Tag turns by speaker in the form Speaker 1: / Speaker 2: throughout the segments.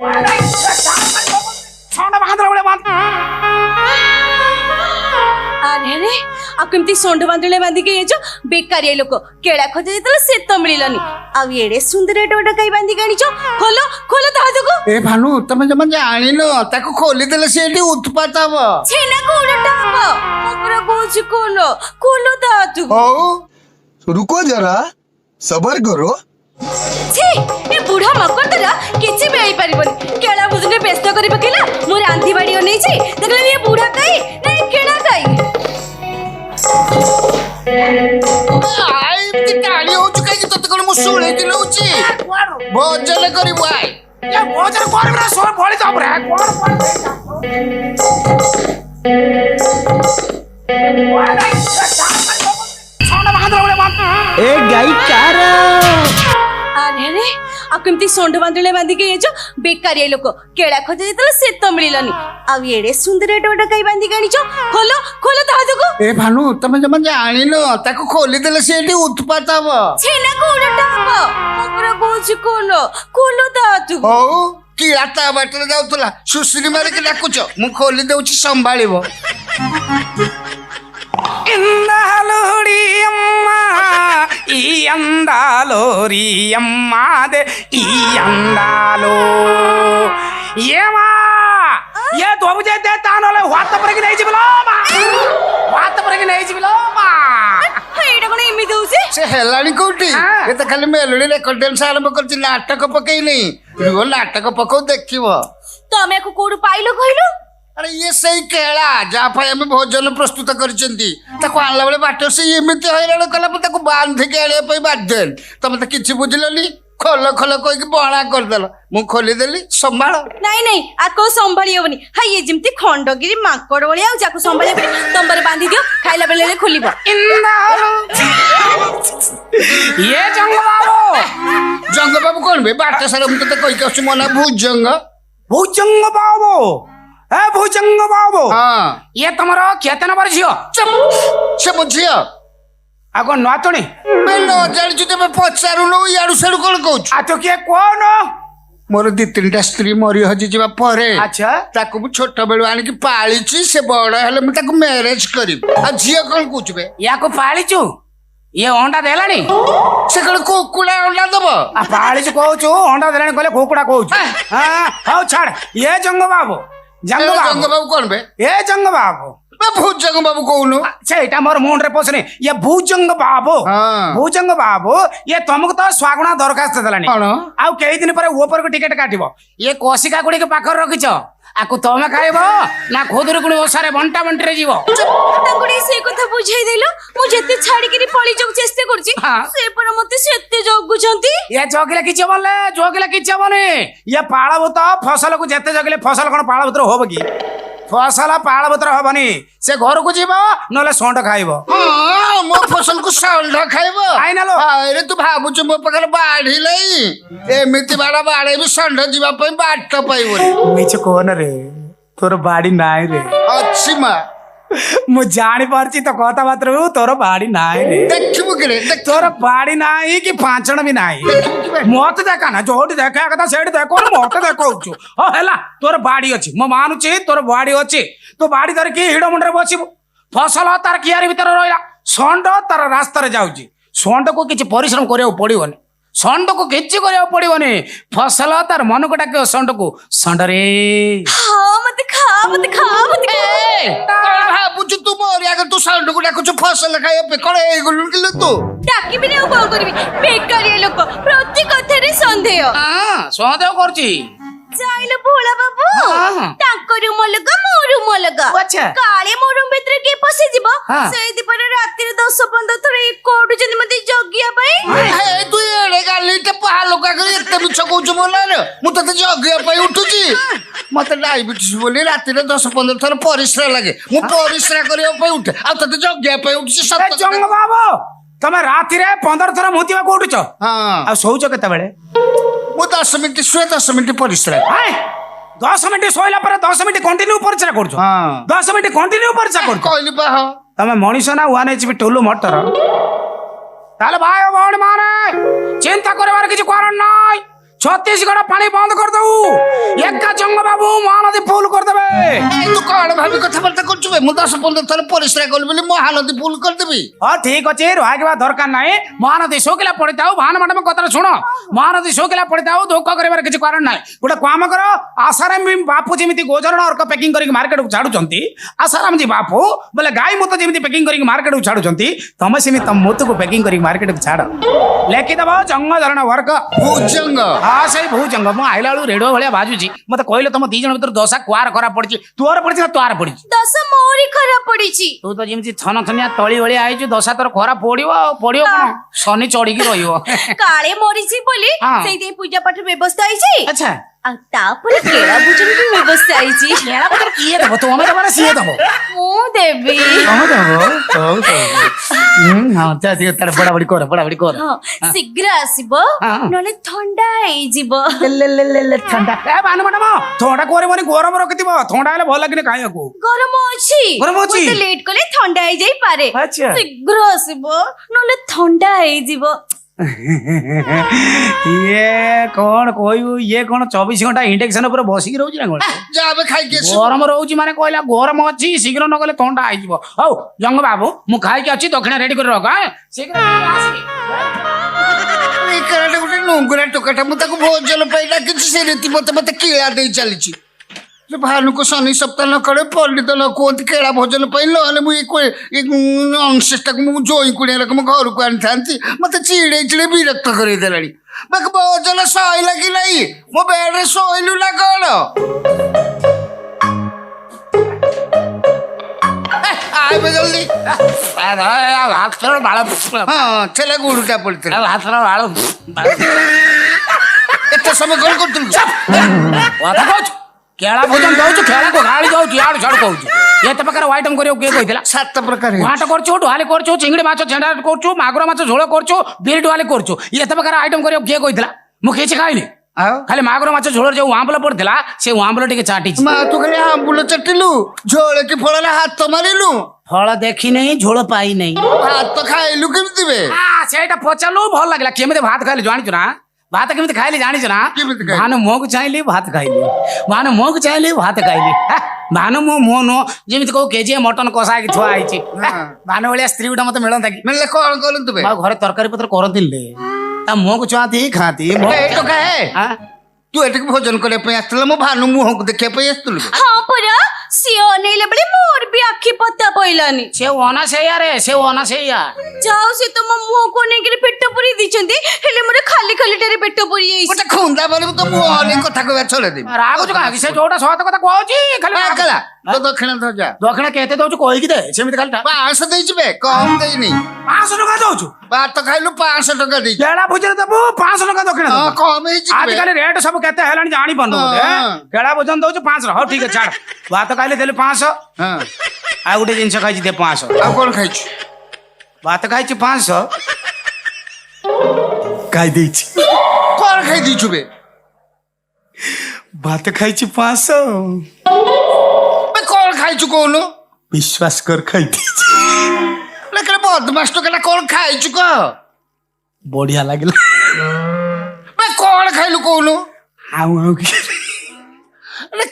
Speaker 1: अरे रे आ केमती सोंड बांधले बांधी के जो बेकारिया लोक केळा खोजे जेतले से तो मिलिलनी आ एडे सुंदर एडोडा कई बांधी के आनिचो खोलो खोलो दादुको
Speaker 2: ए भानु तमे जमा जानिनो ताको खोली देले सेठी उत्पात हबो
Speaker 1: छेना को उडटा हबो ओकरा कोच खोलो खोलो दादु
Speaker 3: हो रुको जरा सबर करो
Speaker 1: छी ए बुढ़ा मकर तरा किछि बेई परिबनी केळा बुझने व्यस्त करि पकेला मो रांधी बाड़ी नै छी देखले ये बुढ़ा कई नै केळा कई
Speaker 2: आई ती काली हो चुका कि तत कोन मु सोळे दिलौची भोजन करी भाई
Speaker 4: ये भोजन करबरा सो फळी जाब रे
Speaker 5: ए गाई कार
Speaker 1: अरे रे आ केमती सोंड बांधले बांधी के जो बेकारिया लोक केळा खोजे जेतले से तो मिलिलनी आ एडे सुंदर एडोडा कई बांधी के आनिचो खोलो खोलो दादुको
Speaker 2: ए भानु तमे जमा जानिनो ताको खोली देले सेठी उत्पात हबो
Speaker 1: छेना को उडटा हबो ओकरा कोच खोलो खोलो दादुको
Speaker 2: हो कि आता बाटले जाउतला सुसरी मारे के डाकुचो मु खोली देउची संभाळिबो
Speaker 4: इंदालोरी अम्मा ई अंदालोरी अम्मा दे ई अंदालो येमा ये तो बुझे दे तानोले वात पर कि नै जिबलो मा वात पर कि नै जिबलो मा
Speaker 1: एडा कोन इमि दोसे
Speaker 2: से हेलानी कोठी ए त खाली मेलोडी रेकॉर्ड डांस आरंभ करती नाटक पकई नहीं रुगो नाटक पकौ देखिबो
Speaker 1: तमे को कोड पाइलो कहिलो
Speaker 2: अरे ये सही केला जा पाए हमें भोजन प्रस्तुत करचंती ताको आनला बेले बाटो से एमिति हैरान कला पर ताको बांध के आले पई बादन तमे त किछि बुझलनी खोल खोल कोई के बणा कर देलो मु खोली देली संभाळ
Speaker 1: नहीं आको संभाली होबनी हाय ये जिमती खंडगिरी माकड़ बळिया आ जाको संभाली होबनी तंबर बांधी दियो खाइला बेले खोलिबो
Speaker 4: इंदालो ये जंग
Speaker 2: बाबू कौन बे बाटो सारा मु त कहि के मना
Speaker 4: भुजंग बाबू ए भुजंग बाबू
Speaker 2: हां
Speaker 4: ये तमरो केतन बर झियो
Speaker 2: से बुझियो
Speaker 4: आगो नातणी
Speaker 2: बे न जानि छु तमे पचारु न याडू सेडू कोन कहू
Speaker 4: आ तो के कोन
Speaker 2: मोर दी तीनटा स्त्री मरी हजी जीवा परे
Speaker 4: अच्छा
Speaker 2: ताको मु छोट बेलु आनी कि पाळीची से बड़ हेले मु ताको मैरिज करी आ झियो कोन कहू बे
Speaker 4: याको पाळीचु ये अंडा देलानी
Speaker 2: से कोन कुकुड़ा अंडा दबो
Speaker 4: आ पाळीचु कहूचु अंडा देलानी कहले कुकुड़ा कहूचु हां हाउ छाड़ ये जंग बाबू
Speaker 2: जंग बाबू कौन बे
Speaker 4: ए जंग बाबू
Speaker 2: बे भुजंग बाबू कहूनु
Speaker 4: सेटा मोर मुंड रे पसने ये भुजंग बाबू
Speaker 2: हाँ।
Speaker 4: भुजंग बाबू ये तुमको तो स्वागुणा दरखास्त देलानी
Speaker 2: कौन
Speaker 4: आउ कई दिन पर ऊपर को टिकट काटिबो ये कोशिका गुडी के पाखर रखिछ आकु तमे खाइबो ना खोदुर गुडी ओसारे बंटा बंटी रे जीवो
Speaker 1: तांगुडी से कथा बुझाई देलो मु जते छाडी के पळी जोग चेष्टा करछि से पर मते सेते जगुछंती
Speaker 4: ये जोगिला किछ बोले जोगिला किछ बने ये पाळभूत फसल को जते जगले फसल कोन पाळभूत होबो की फसल पाळभूत होबनी से घर को जीवो नले सोंड खाइबो
Speaker 2: हां मो फसल को सोंड खाइबो
Speaker 4: आइ नलो
Speaker 2: अरे तू भाबुछ मो पकल बाढी लई एमिति बाडा बाडे भी सोंड जीवा पई बाट पाइबो
Speaker 4: मिछ कोन रे तोर बाड़ी नाइ रे
Speaker 2: अच्छी मा
Speaker 4: मु जानि परछि तो कथा मात्र तोर बाड़ी नाइ रे
Speaker 2: देखिबो केरे
Speaker 4: तोर बाड़ी नाइ कि पांचण भी नाइ मत देखा ना जोटी देखा कथा सेठ देखो मत देखौछु हो हैला तोर बाड़ी अछि म मानुछि तोर बाड़ी अछि तो बाड़ी धर के हिडो मुंडरे बसिबो फसल तार कियारी भीतर रहिला सोंड तार रास्ता रे जाउछि सोंड को किछि परिश्रम करियो पड़िबोनी सोंड को किछि करियो पड़िबोनी फसल तार मन को डाके सोंड रे
Speaker 1: हां मते खा
Speaker 2: भाबुछ तू मोर अगर तू सोंड को डाकुछ फसल खाइयो पे कोन ए गुलु किलो तू
Speaker 1: डाकी बिने उपाय करबी बेकारिया लोक प्रति कथरे संदेह
Speaker 4: हां संदेह करछि
Speaker 1: जाइलो भोला बाबू तांकर मलगा मोर मलगा
Speaker 4: अच्छा
Speaker 1: काळे मोरम भितर के पसे जीवो सेहि दिपरे राती 10-15 थरे कोडु जनी मते जगिया पई
Speaker 2: हे तू एडे गाली ते पहालो का करे एते मिछ कहूछ बोला रे मु तते जगिया पई उठुची मते डायबिटीज बोली राती 10-15 थर परिश्रा लागे मु परिश्रा करियो पई उठे आ तते जगिया पई उठची सत
Speaker 4: जंग बाबू तमे राती रे 15 थर मुतिवा को उठुछ
Speaker 2: हां
Speaker 4: आ सोउछ केते बेले
Speaker 2: मु 10 मिनिट सुए 10 मिनिट परिश्रा
Speaker 4: 10 मिनिट सोइला पर 10 मिनिट कंटिन्यू परिश्रा करछ
Speaker 2: हां
Speaker 4: 10 मिनिट कंटिन्यू परिश्रा करछ
Speaker 2: कहली बा
Speaker 4: तमे मनीष ना 1 एचपी टोलू मटर ताले भाई बहन माने चिंता करबार किछ कारण नाही छत्तीसगढ़ पानी बंद कर दऊ ସବୁ ମହାନଦୀ ଫୁଲ କରିଦେବେ।
Speaker 2: ତୁ କଣ ଭାବି କଥାବାର୍ତ୍ତା କରୁଛୁ ବେ? ମୁଁ 10-15 ଥର ପରିଶ୍ରା କଲି ବୋଲି ମହାନଦୀ ଫୁଲ କରିଦେବି?
Speaker 4: ହଁ ଠିକ ଅଛି, ରହିବା ଦରକାର ନାହିଁ। ମହାନଦୀ ଶୁଖିଲା ପଡିଥାଉ। ଭାନ ମ୍ୟାଡାମ କଥାଟା ଶୁଣ, ମହାନଦୀ ଶୁଖିଲା ପଡିଥାଉ, ଦୁଃଖ କରିବାର କିଛି କାରଣ ନାହିଁ। ଗୋଟେ କାମ କର, ଆଶାରାମ ବାପୁ ଯେମିତି ଗୋଜରଣ ଅର୍କ ପ୍ୟାକିଂ କରିକି ମାର୍କେଟକୁ ଛାଡୁଛନ୍ତି, ଆଶାରାମ ଜି ବାପୁ ବୋଲେ ଗାଈ ମୁତ ଯେମିତି ପ୍ୟାକିଂ କରିକି ମାର୍କେଟକୁ ଛାଡୁଛନ୍ତି, ତମେ ସେମିତି ତମ ମୁତକୁ ପ୍ୟାକିଂ କରିକି ମାର୍କେଟକୁ ଛାଡ। ଲେଖିଦବ ଜଙ୍ଗ ଧରଣ ବର୍ଗ
Speaker 2: ଭୁଜଙ୍ଗ।
Speaker 4: ହଁ ସେଇ ଭୁଜଙ୍ଗ। ମୁଁ ଆଇଲା ବେଳୁ ରେଡିଓ ଭଳିଆ ବାଜୁଛି। ମତେ କହିଲେ ତମ ଦି ଜଣ ଭିତରେ ଦଶା କୁଆର ଖରାପ ପଡିଛି? ତୁଅର ପଡିଛି ନା ତୁଆର ପଡିଛି?
Speaker 1: ଦଶ ମୋରି ଖରାପ ପଡିଛି।
Speaker 4: ତୁ ତ ଯେମିତି ଛନ ଛନିଆ ତଳି ଭଳିଆ ଆଇଛୁ, ଦଶା ତୋର ଖରାପ ପଡିବ। ଆଉ ପଡିବ କଣ, ଶନି ଚଢିକି ରହିବ।
Speaker 1: କାଳେ ମରିଛି ବୋଲି
Speaker 4: ହଁ।
Speaker 1: ସେଇଥିପାଇଁ ପୂଜା ପାଠ ବ୍ୟବସ୍ଥା ହେଇଛି।
Speaker 4: ଆଚ୍ଛା,
Speaker 1: ଆଉ ତାପରେ କେଳା ଭୋଜନ ବି ବ୍ୟବସ୍ଥା ହେଇଛି।
Speaker 4: କେଳା ପତ୍ର କିଏ ଦବ? ତମେ ଦବ ନା ସିଏ ଦବ?
Speaker 1: ମୁଁ ଦେବି।
Speaker 4: ତମେ ଦବ? ହଉ ହଁ, ତାର ପଢାପଢି କର, ପଢାପଢି କର।
Speaker 1: ହଁ, ଶୀଘ୍ର ଆସିବ,
Speaker 4: ହଁ।
Speaker 1: ନହେଲେ ଥଣ୍ଡା ହେଇଯିବ।
Speaker 4: ଥଣ୍ଡା ଭାନୁ ମ୍ୟାଡାମ, ଥଣ୍ଡା କରିବନି, ଗରମ ରଖିଥିବ। ଥଣ୍ଡା ହେଲେ ଭଲ ଲାଗିନି ଖାଇବାକୁ।
Speaker 1: ଗରମ ଅଛି।
Speaker 4: ଗରମ ଅଛି?
Speaker 1: ମୋତେ ଲେଟ୍ କଲେ ଥଣ୍ଡା ହେଇଯାଇପାରେ।
Speaker 4: ଆଚ୍ଛା।
Speaker 1: ଶୀଘ୍ର ଆସିବ, ନହେଲେ ଥଣ୍ଡା ହେଇଯିବ।
Speaker 4: ଇଏ କଣ କହିବୁ, ଇଏ କଣ 24 ଘଣ୍ଟା ଇଣ୍ଡକ୍ସନ ଉପରେ ବସିକି ରହୁଛି ନା କଣ?
Speaker 2: ଯା ଏବେ ଖାଇକି ଆସିବୁ।
Speaker 4: ଗରମ ରହୁଛି ମାନେ କହିଲା ଗରମ ଅଛି, ଶୀଘ୍ର ନ ଗଲେ ଥଣ୍ଡା ହେଇଯିବ। ହଉ ଜଙ୍ଗ ବାବୁ, ମୁଁ ଖାଇକି ଅଛି, ଦକ୍ଷିଣା ରେଡି କରି ରଖ। ଶୀଘ୍ର ଆସିବି।
Speaker 2: ଏଇ କେଳାଟା ଗୋଟେ ନୁଙ୍ଗୁରା ଟୋକାଟା, ମୁଁ ତାକୁ ଭୋଜନ ପାଇଁ ଡାକିଛି, ସେ ରୀତି ମତେ କିଳା ଦେଇ ଚାଲିଛି। ଭାନୁକୁ ଶନି ସପ୍ତାହ ନ କରେ ପଣ୍ଡିତ ନ କୁହନ୍ତି କେଳା ଭୋଜନ ପାଇଁ, ନହେଲେ ମୁଁ ଅଂଶଟାକୁ ମୁଁ ଜୋଇ କୁଣିଆ ରକମ ଘରକୁ ଆଣିଥାନ୍ତି। ମତେ ଚିଡ଼େଇ ବିରକ୍ତ କରିଦେଲାଣି। ବାକି ଭୋଜନ ସଇଲା କି ନାହିଁ? ମୋ ବେଡରେ ଶୋଇଲୁ ନା କଣ? ଆଇବେ ଜଲ୍ଦି। ହଁ, ଛେଲା ଗୁଡୁଟା ପଡିଥିଲା। ଏତେ ସମୟ କଣ କରୁଥିଲୁ?
Speaker 4: କଥା କହୁଛୁ, କେଳା ଭୋଜନ ଦଉଛୁ, ଖେଳାକୁ ଗାଳି ଦଉଛୁ, ଇଆଡୁ ସିଆଡୁ କହୁଛୁ। ଏତେ ପ୍ରକାର ଆଇଟମ କରିବାକୁ କିଏ କହିଥିଲା?
Speaker 2: 7 ପ୍ରକାର
Speaker 4: ଘାଟ କରୁଛୁ, ଡାଲି କରୁଛୁ, ଚିଙ୍ଗିଡି ମାଛ ଛେଣ୍ଡା କରୁଛୁ, ମାଗୁର ମାଛ ଝୋଳ କରୁଛୁ, ବିରି ଡାଲି କରୁଛୁ। ଏତେ ପ୍ରକାର ଆଇଟମ କରିବାକୁ କିଏ କହିଥିଲା? ମୁଁ କିଛି ଖାଇନି।
Speaker 2: ଆଉ
Speaker 4: ଖାଲି ମାଗୁର ମାଛ ଝୋଳରେ ଯୋଉ ଆମ୍ବୁଲ ପଡିଥିଲା, ସେ ଆମ୍ବୁଲ ଟିକେ ଚାଟିଛି।
Speaker 2: ମା ତୁ ଖାଲି ଆମ୍ବୁଲ ଚାଟିଲୁ, ଝୋଳ କି ଫଳରେ ହାତ ମାରିଲୁ?
Speaker 4: ଫଳ ଦେଖିନେଇ, ଝୋଳ ପାଇନେଇ।
Speaker 2: ଭାତ ଖାଇଲୁ କେମିତି ବେ?
Speaker 4: ସେଇଟା ପଚାରିଲୁ, ଭଲ ଲାଗିଲା। କେମିତି ଭାତ ଖାଇଲି ଜାଣିଛୁ ନା? ଭାତ କେମିତି ଖାଇଲି ଜାଣିଛୁ ନା?
Speaker 2: କେମିତି ଖାଇଲୁ?
Speaker 4: ଭାନୁ ମୁହଁକୁ ଚାହିଁଲି, ଭାତ ଖାଇଲି। ଭାନୁ ମୁହଁକୁ ଚାହିଁଲି, ଭାତ ଖାଇଲି। ଭାନୁ ମୋ ମୁହଁ ନୁହଁ, ଯେମିତି କୋଉ କେଜିଏ ମଟନ କଷା ହେଇକି ଥୁଆ ହେଇଛି। ଭାନୁ ଭଳିଆ ସ୍ତ୍ରୀ ଗୋଟେ ମତେ ମିଳନ୍ତା କି?
Speaker 2: ମିଳିଲେ କଣ କଲୁ ତୁ ବେ?
Speaker 4: ଆଉ ଘରେ ତରକାରୀ ପତ୍ର କରନ୍ତିନି, ତା ମୁହଁକୁ ଚାହାନ୍ତି ଖାଆନ୍ତି।
Speaker 2: ଏଇ ଟୋକା ହେ, ତୁ ଏଠିକି ଭୋଜନ କରିବା ପାଇଁ ଆସିଥିଲ? ମୋ ଭାନୁ ମୁହଁକୁ ଦେଖିବା ପାଇଁ ଆସିଥିଲୁ?
Speaker 1: ହଁ ପରା, ସିଏ ଅନେଇଲା ବେଳେ ମୋର ବି ଆଖି ପତା ପଇଲାନି।
Speaker 4: ସେ ଅନା ସେଇଆ ରେ, ସେ ଅନା ସେଇଆ।
Speaker 1: ଯାଉ, ସେ ତମ ମୁହଁକୁ ଅନେଇକିରି ପେଟ ପୁରେଇ ଦେଇଛନ୍ତି, ହେଲେ ମୋର ଖାଲି ଖାଲିଟାରେ ପେଟ ପୁରି ଯାଇଛି।
Speaker 2: ଗୋଟେ ଖୁନ୍ଦା ବୋଲି ତ ମୁହଁ ଅନେଇ କଥା କହିବା ଛଡେଇ ଦେବି।
Speaker 4: ରାଗୁଛୁ କାହିଁକି? ସେ ଯୋଉଟା ସତ କଥା କହୁଛି ଖାଲି
Speaker 2: କଲା ତ ଦକ୍ଷିଣ ଧର।
Speaker 4: ଦକ୍ଷିଣା କେତେ ଦଉଛୁ କହିକି ଦେ, ସେମିତି ଖାଲି
Speaker 2: 500 ଦେଇଛି ବେ, କମ ଦେଇନି।
Speaker 4: 500 ଟଙ୍କା ଦଉଛୁ?
Speaker 2: ଭାତ ଖାଇଲୁ 500 ଟଙ୍କା ଦେଇଛି।
Speaker 4: କେଳା ଭୋଜନ ଦେବୁ 500 ଟଙ୍କା ଦକ୍ଷିଣା
Speaker 2: ହଁ,
Speaker 4: ଦେବୁ?
Speaker 2: କମ ହେଇଛି ବେ।
Speaker 4: ଆଜିକାଲି ରେଟ୍ ସବୁ କେତେ ହେଲାଣି ଜାଣିପାରୁନୁ ବୋଧେ। କେଳା ଭୋଜନ ଦଉଛୁ 500। ହଉ ଠିକ ଅଛି, ଛାଡ। ଭାତ ଖାଇଲେ ଦେଲି 500।
Speaker 2: ହଁ,
Speaker 4: ଆଉ ଗୋଟେ ଜିନିଷ ଖାଇଛି ଦେ 500।
Speaker 2: ଆଉ କଣ ଖାଇଛୁ?
Speaker 4: ଭାତ ଖାଇଛି 500, ଖାଇ ଦେଇଛି।
Speaker 2: କଣ ଖାଇ ଦେଇଛୁ ବେ?
Speaker 4: ଭାତ ଖାଇଛି 500।
Speaker 2: କଣ ଖାଇଛୁ କହୁନୁ?
Speaker 4: ବିଶ୍ୱାସ କର, ଖାଇ ଦେଇଛି।
Speaker 2: ବଦମାସ ଟୋକାଟା କଣ ଖାଇଛୁ କହ?
Speaker 4: ବଢିଆ ଲାଗିଲା।
Speaker 2: କଣ ଖାଇଲୁ କହୁନୁ?
Speaker 4: ଆଉ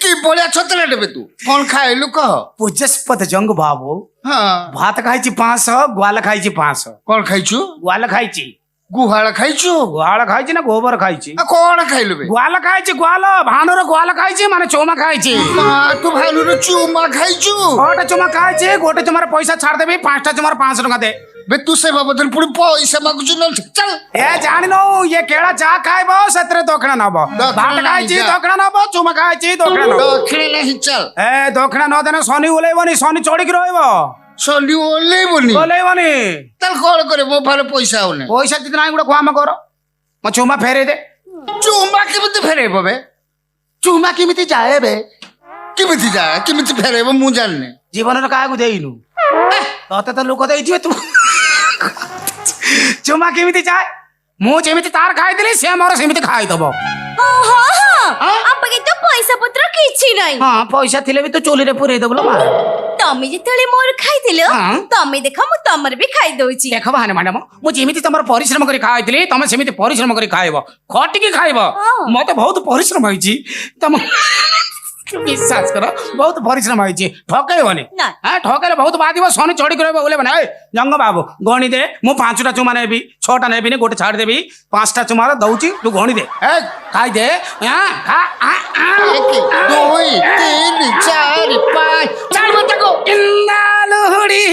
Speaker 2: କି ଭଳିଆ ଛତରାଟେ ବେ ତୁ? କଣ ଖାଇଲୁ କହ?
Speaker 4: ପୂଜାସ୍ପଦ ଜଙ୍ଗ ବାବୁ,
Speaker 2: ହଁ,
Speaker 4: ଭାତ ଖାଇଛି 500, ଗ୍ୱାଲ ଖାଇଛି 500।
Speaker 2: କଣ ଖାଇଛୁ?
Speaker 4: ଗ୍ୱାଲ ଖାଇଛି।
Speaker 2: ଗୁହାଳ ଖାଇଛୁ?
Speaker 4: ଗୁହାଳ ଖାଇଛି ନା ଗୋବର ଖାଇଛି?
Speaker 2: ଆଉ କଣ ଖାଇଲୁ ବେ?
Speaker 4: ଗ୍ୱାଲ ଖାଇଛି, ଗ୍ୱାଲ। ଭାନୁର ଗ୍ୱାଲ ଖାଇଛି, ମାନେ ଚୁମା ଖାଇଛି।
Speaker 2: ମା ତୁ ଭାଲୁର ଚୁମା ଖାଇଛୁ?
Speaker 4: ଗୋଟେ ଚୁମା ଖାଇଛି, ଗୋଟେ ଚୁମାର ପଇସା ଛାଡିଦେବି, 5ଟା ଚୁମାର 500 ଟଙ୍କା ଦେ।
Speaker 2: ବେ ତୁ ସେ ବାବଦରେ ପୁଣି ପଇସା ମାଗୁଛୁ? ନ ଚାଲ।
Speaker 4: ଏ ଜାଣିନୁ, ଇଏ କେଳା ଯାହା ଖାଇବ ସେଥିରେ ଦକ୍ଷିଣା ନବ। ଭାତ ଖାଇଛି ଦକ୍ଷିଣା ନବ, ଚୁମା ଖାଇଛି ଦକ୍ଷିଣା ନବ।
Speaker 2: ଦକ୍ଷିଣ ନାହିଁ, ଚାଲ।
Speaker 4: ଏ ଦକ୍ଷିଣା ନ ଦେନେ ଶନି ଓହ୍ଲେଇବନି, ଶନି ଚଢିକି ରହିବ।
Speaker 2: ଶନି ଓହ୍ଲେଇବନି?
Speaker 4: ଓହ୍ଲେଇବନି।
Speaker 2: ତାହେଲେ କଣ କରିବ? ମୋ ପାଖରେ ପଇସା ହଉନି।
Speaker 4: ପଇସା ଦିଦି ନାହିଁ, ଗୋଟେ କାମ କର, ମୋ ଚୁମା ଫେରେଇ ଦେ।
Speaker 2: ଚୁମା କେମିତି ଫେରେଇବ ବେ?
Speaker 4: ଚୁମା କେମିତି ଯାଏ ବେ?
Speaker 2: କେମିତି ଯା, କେମିତି ଫେରେଇବ ମୁଁ ଜାଣିନି।
Speaker 4: ଜୀବନରେ କାହାକୁ ଦେଇନୁ, ତତେ ତ ଲୋକ ଦେଇଥିବେ, ତୁ ଚୁମା କେମିତି ଯାଏ? ମୁଁ ଯେମିତି ତାର ଖାଇଥିଲି, ସେ ମୋର ସେମିତି ଖାଇଦବ।
Speaker 1: ପଇସା ପତ୍ର କିଛି ନାହିଁ।
Speaker 4: ହଁ, ପଇସା ଥିଲେ ବି ତୁ ଚୁଲିରେ ପୁରେଇ ଦବୁ ଲୋ ମା।
Speaker 1: ତମେ ଯେତେବେଳେ ମୋର ଖାଇଥିଲ, ତମେ ଦେଖ ମୁଁ ତମର ବି ଖାଇ ଦଉଛି।
Speaker 4: ଦେଖ ଭାନେ ମ୍ୟାଡାମ, ମୁଁ ଯେମିତି ତମର ପରିଶ୍ରମ କରି ଖାଇଥିଲି, ତମେ ସେମିତି ପରିଶ୍ରମ କରି ଖାଇବ, ଖଟିକି ଖାଇବ। ମତେ ବହୁତ ପରିଶ୍ରମ ହେଇଛି। ତମ विश्वास कर बहुत परिश्रम होइछि ठकैबनी
Speaker 1: ना।
Speaker 4: हां ठकैले बहुत बादिबो सोनी चोरी करबो बोले बने ए जंग बाबू गणी दे मु 5टा चुमा नेबी 6टा नेबी ने गोटे छाड़ देबी 5टा चुमा दउची तू गणी दे ए खाइ दे हां खा आ
Speaker 2: 1 2 3 4 5 चाल मत को
Speaker 4: इंदालोरी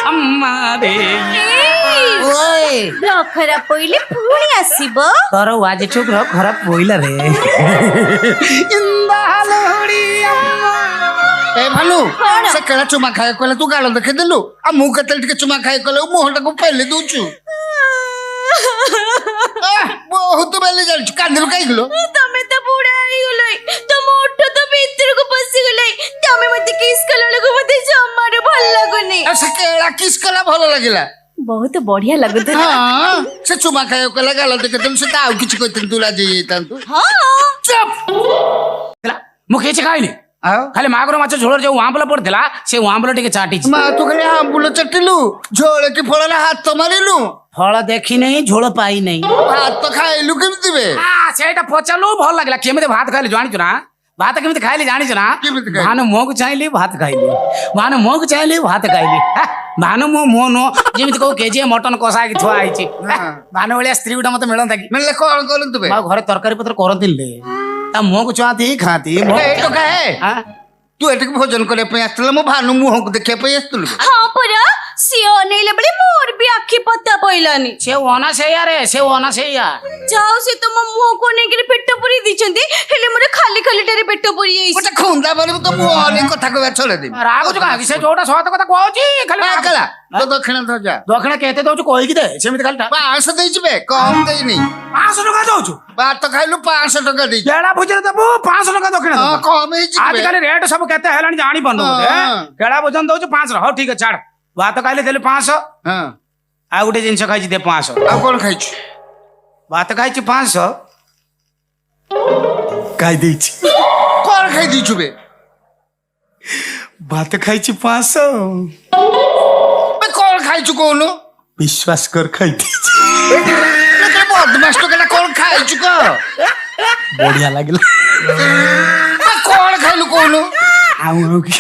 Speaker 4: अम्मा दे
Speaker 2: ओए
Speaker 1: ग्रह खराब पहिले पुणी आसीबो
Speaker 4: तोर वाजे ठो ग्रह खराब पइला रे इंदालोरी अम्मा
Speaker 2: ए भालू
Speaker 1: कौन?
Speaker 2: से केला चुमा खाए कहले तू गाल देखे देलु आ मु केतल टिके चुमा खाए कहले मुहटा को पहले दूचु बहुत बेले जाल कांदल काई गलो
Speaker 1: तमे तो बुढ़ा आई गलै तम ओठ तो भीतर को पसी गलै तमे मते किस कलर को मते जमार भल लागुनी
Speaker 2: से केला किस कला भलो लागिला
Speaker 1: बहुत बढ़िया लगत
Speaker 2: हां से चुमा खाए कहले गाल देखे देलु से ताऊ किछ कहतन तू लाजे तांतु
Speaker 1: हां
Speaker 4: चुप मुखे छ खाइनी
Speaker 2: आओ
Speaker 4: खाली मागुर माछ झोळ जो आंबल पड़थिला से आंबल टिके चाटी
Speaker 2: मा तू खाली आंबुल चटिलु झोळे की फळला हात तो मारिलु
Speaker 4: फळ देखी नहीं झोळ पाई नहीं
Speaker 2: हात तो खाइलु केमति बे
Speaker 4: सेटा पचालु भल लागला केमिते भात खाइले जानिछु ना भात केमिते खाइले जानिछु ना
Speaker 2: केमिते खाइले?
Speaker 4: भानु मोग चाइले भात खाइले भानु मोग चाइले भात खाइले भानु मो मोनो जेमिते को केजी मटन कसा की थुआ आइछि भानु वाली स्त्री गुटा मते मिलन थाकी
Speaker 2: मिलले कोन कोन तू बे
Speaker 4: बा घरे तरकारी पत्र करथिले ता मोग चाती खाती
Speaker 2: ए तो काहे
Speaker 4: हां
Speaker 2: तू एटक भोजन करे पे आस्तला मो भानु मुह को देखे पे आस्तलु
Speaker 1: हां परा सियो नेले बड़े मोर भी आखी पत्ता पइलानी
Speaker 4: से ओना से यार
Speaker 1: जाओ से तुम मुंह को नेकर पेट पुरी दिचंती हेले मोरे खाली खाली टारे पेट पुरी जाईसी
Speaker 2: ओटा खुंदा बोले तो मुह ने कथा कहबा छोड़े दे
Speaker 4: रागु का से जोटा सत कथा कहउची खाली
Speaker 2: कला तो दक्षिण तो जा
Speaker 4: दक्षिण केते दउछु कोई की दे सेमिते खाली
Speaker 2: 500 देइछ बे कम देइ नहीं
Speaker 4: 500 टका दउछु
Speaker 2: बात तो खाइलु 500 टका देइछ
Speaker 4: केड़ा भोजन देबो 500 टका दक्षिण
Speaker 2: हां
Speaker 4: देबो
Speaker 2: कम हेइछ
Speaker 4: आज
Speaker 2: बे
Speaker 4: काली रेट सब केते हेलानी जानी पन्नु
Speaker 2: हाँ।
Speaker 4: केड़ा भोजन दउछु 500 हो ठीक है छाड़ भात खाइले देले 500
Speaker 2: हां
Speaker 4: आ गुटे जिंस खाइछि दे 500
Speaker 2: आ कोन खाइछ
Speaker 4: भात खाइछि 500 खाइ दैछि
Speaker 2: कोन खाइ दिछु बे
Speaker 4: भात खाइछि 500
Speaker 2: बे कोन खाइछु कोनो
Speaker 4: विश्वास कर खाइ दैछि
Speaker 2: लेकिन बदमाश तो कला कोन खाइछु को
Speaker 4: बढ़िया लागला
Speaker 2: आ कोन खाइलु कोनो
Speaker 4: आउ
Speaker 2: की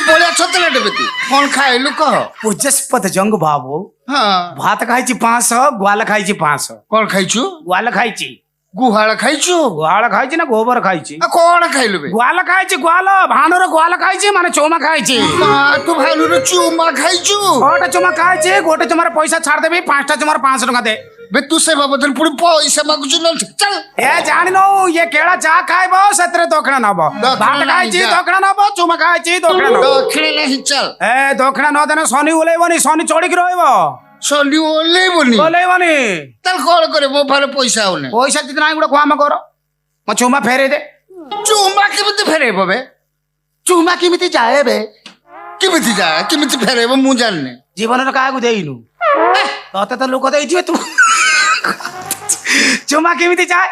Speaker 2: बोले छतले डबेती कोन खाइलु को
Speaker 4: पूजस्पत जंग बाबू
Speaker 2: हां
Speaker 4: भात खाइछि 500 ग्वाल खाइछि 500
Speaker 2: कोन खाइछु
Speaker 4: ग्वाल खाइछि
Speaker 2: गुहाळ खाइछु
Speaker 4: ग्वाल खाइछि ना गोबर खाइछि
Speaker 2: आ कोन खाइलु बे
Speaker 4: ग्वाल खाइछि ग्वाल भानुर ग्वाल खाइछि माने चोमा खाइछि
Speaker 2: मा तू भालु रे चुमा खाइछु
Speaker 4: गोटे चुमा खाइछि गोटे चुमार पैसा छाड़ देबी 5टा चुमार 500 टका दे
Speaker 2: बे तू से बाबदल पुरी पैसा मागुछु न चल
Speaker 4: ए जानिनो ये केड़ा चा खाइबो सेतरे दक्षिणा नबो भात खाइछि
Speaker 2: नहीं जा।
Speaker 4: दक्षिणा नबो चुमा खाइछि दक्षिणा नबो
Speaker 2: दक्षिण नहीं चल
Speaker 4: ए दक्षिणा न देने शनि उलेबनी शनि चढ़ी की रहइबो
Speaker 2: सोनी ओले बोनी
Speaker 4: उलेबनी
Speaker 2: तल कोन करे मो भाले पैसा होने
Speaker 4: पैसा जितना गुडा काम कर म चुमा फेरे दे
Speaker 2: चुमा केमिति फेरेबो बे
Speaker 4: चुमा किमिति जाए बे
Speaker 2: केमिति जा केमिति फेरेबो मु जानने
Speaker 4: जीवन रे कागु देइनु तते तो लोक देइथिबे तू चुमा किमिति जाए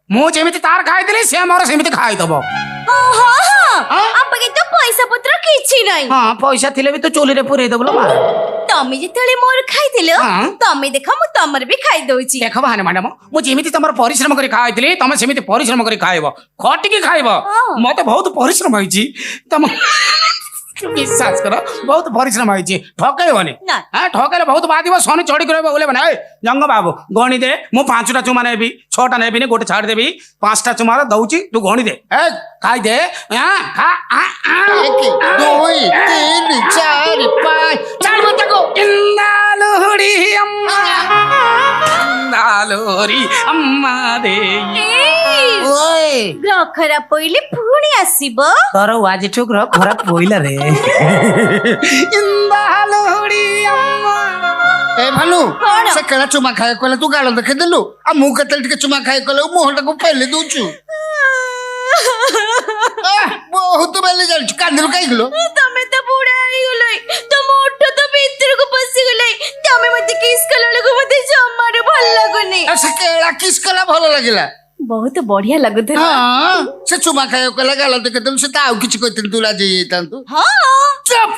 Speaker 4: मु जेमिति तार खाइ देली से मोर सेमिति खाइ दबो
Speaker 1: हां आपके तो पैसा पत्र किछि नाही
Speaker 4: हां पैसा थिले भी तो चोली रे पुरे दबलो मार
Speaker 1: तमे जेतले मोर खाइदिलो
Speaker 4: हाँ।
Speaker 1: तमे देखा मु तमर भी खाइ दउची
Speaker 4: देख भाने मैडम मु जेमिति तमर परिश्रम करी खाइतली तमे सेमिति परिश्रम करी खाइबो खटिकी खाइबो मते बहुत परिश्रम होइची तम विश्वास कर बहुत परिश्रम होइची ठकैबनी
Speaker 1: ना।
Speaker 4: हां ठकैले बहुत बादिबो सोनी चोरी करबो बोले बने ए जंग बाबू गणी दे मु 5टा चुमा नेबी 6टा नेबी ने गोटे छाड़ देबी 5टा चुमा दउची तू गणी दे ए खाइ दे हां खा
Speaker 2: 1 2 3 4 5 चाल मत को
Speaker 4: इंदालोरी अम्मा दे
Speaker 2: ओए
Speaker 1: ग्रह खराब पहिले पुणी आसीबो
Speaker 4: तोर वाजे ठो ग्रह खराब पइला रे इंदालोरी अम्मा
Speaker 2: ए भालू
Speaker 1: कौन?
Speaker 2: से केला चुमा खाए कहले तू गाल देखे देलु आ मु केतल टिके चुमा खाए कहले मुहटा को पहले दूचु बहुत बेले जाल कांदल काई गलो
Speaker 1: तमे तो बुढ़ा आई गलै तम ओठ तो भीतर को पसी गलै तमे मते किस कलर को मते जमार भल लागुनी
Speaker 2: से केला किस कला भलो लागिला
Speaker 1: बहुत बढ़िया लगत
Speaker 2: हां से चुमा खाए कहले गाल देखे देलु से ताऊ किछ कहतन तू लाजे तांतु
Speaker 1: हां
Speaker 2: चुप